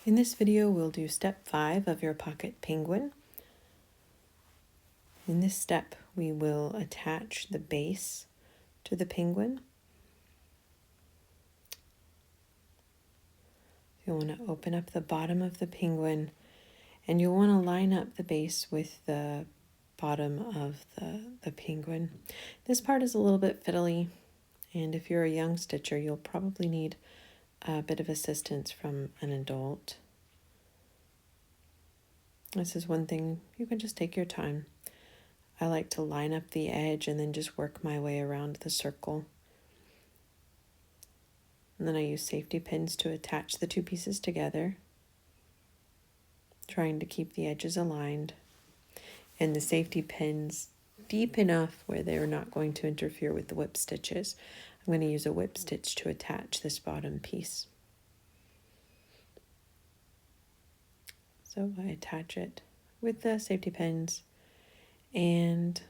In this video, we'll do step 5 of your pocket penguin. In this step, we will attach the base to the penguin. You'll want to open up the bottom of the penguin, and you'll want to line up the base with the bottom of the penguin. This part is a little bit fiddly, and if you're a young stitcher, you'll probably need a bit of assistance from an adult. This is one thing you can just take your time. I like to line up the edge and then just work my way around the circle. And then I use safety pins to attach the two pieces together, trying to keep the edges aligned. And the safety pins deep enough where they're not going to interfere with the whip stitches. I'm going to use a whip stitch to attach this bottom piece. So I attach it with the safety pins, and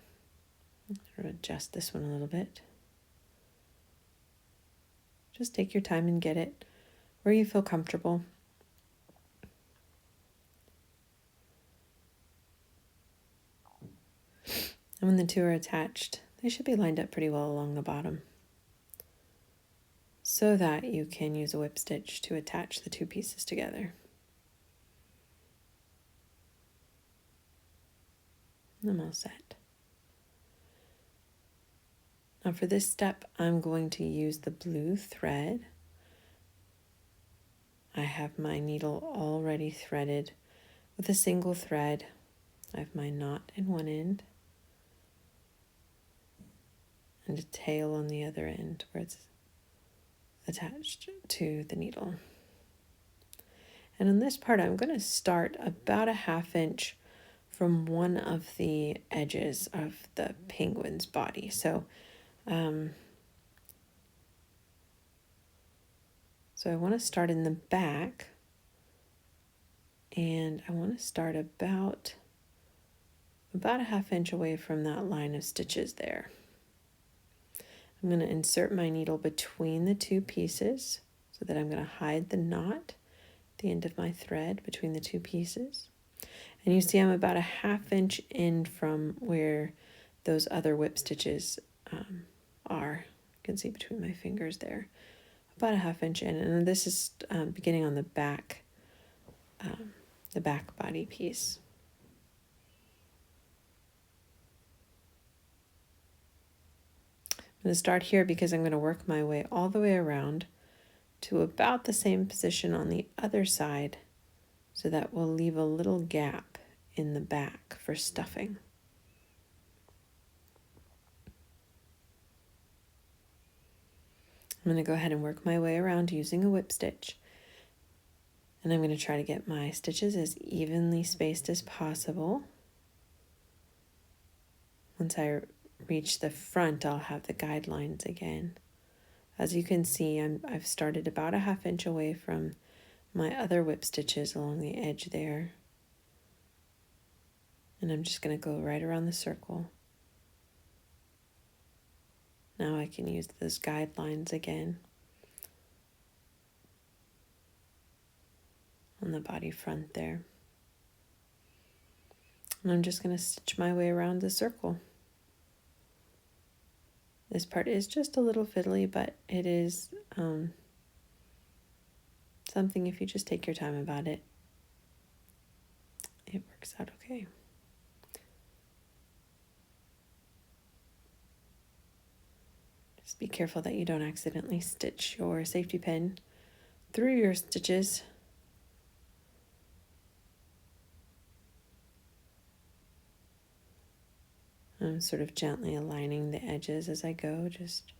I'll adjust this one a little bit. Just take your time and get it where you feel comfortable. And when the two are attached, they should be lined up pretty well along the bottom, so that you can use a whip stitch to attach the two pieces together. I'm all set. Now for this step, I'm going to use the blue thread. I have my needle already threaded with a single thread. I have my knot in one end and a tail on the other end where it's attached to the needle. And on this part, I'm going to start about a 1/2 inch from one of the edges of the penguin's body. So I want to start in the back, and I want to start about a 1/2 inch away from that line of stitches there. I'm going to insert my needle between the two pieces so that I'm going to hide the knot at the end of my thread between the two pieces. And you see I'm about a 1/2 inch in from where those other whip stitches are. You can see between my fingers there. About a 1/2 inch in. And this is beginning on the back body piece. I'm going to start here because I'm going to work my way all the way around to about the same position on the other side, so that we'll leave a little gap in the back for stuffing. I'm going to go ahead and work my way around using a whip stitch. And I'm going to try to get my stitches as evenly spaced as possible. Once I reach the front, I'll have the guidelines again. As you can see, I've started about a 1/2 inch away from my other whip stitches along the edge there. And I'm just going to go right around the circle. Now I can use those guidelines again on the body front there. And I'm just going to stitch my way around the circle. This part is just a little fiddly, but it is something, if you just take your time about it, it works out okay. Just be careful that you don't accidentally stitch your safety pin through your stitches. I'm sort of gently aligning the edges as I go, just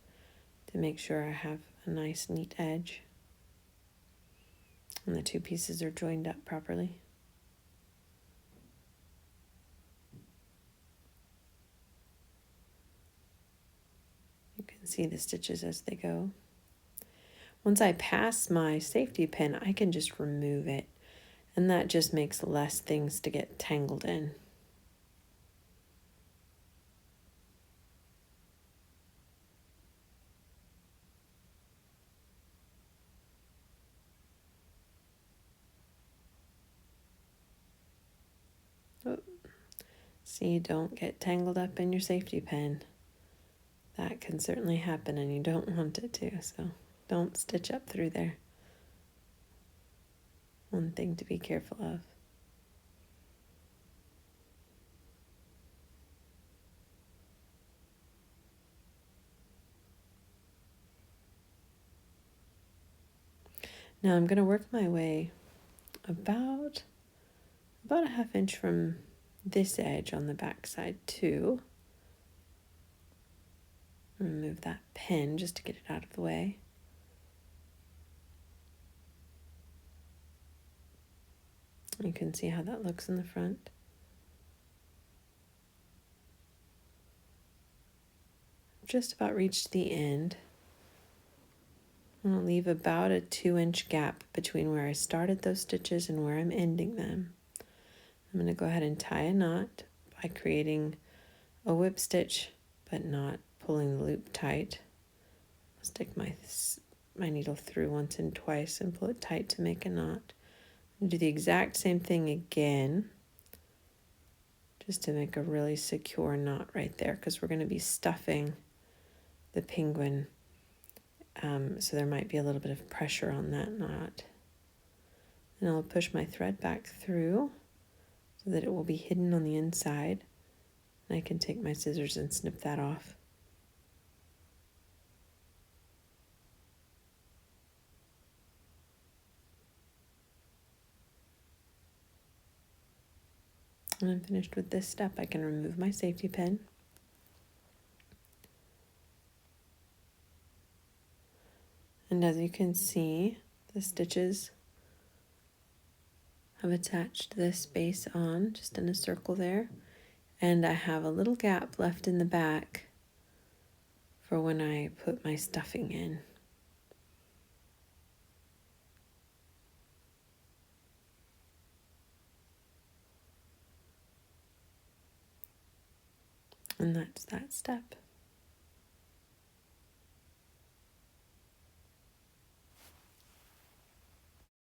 to make sure I have a nice, neat edge. And the two pieces are joined up properly. You can see the stitches as they go. Once I pass my safety pin, I can just remove it, and that just makes less things to get tangled in. See, don't get tangled up in your safety pin. That can certainly happen and you don't want it to, so don't stitch up through there. One thing to be careful of. Now I'm going to work my way about a ½ inch from this edge on the back side too. Remove that pin just to get it out of the way. You can see how that looks in the front. Just about reached the end. I'm going to leave about a 2-inch gap between where I started those stitches and where I'm ending them. I'm going to go ahead and tie a knot by creating a whip stitch but not pulling the loop tight. I'll stick my needle through once and twice and pull it tight to make a knot. And do the exact same thing again just to make a really secure knot right there, because we're going to be stuffing the penguin, so there might be a little bit of pressure on that knot. And I'll push my thread back through so that it will be hidden on the inside, and I can take my scissors and snip that off. When I'm finished with this step, I can remove my safety pin. And as you can see, the stitches have attached this base on, just in a circle there. And I have a little gap left in the back for when I put my stuffing in. And that's that step.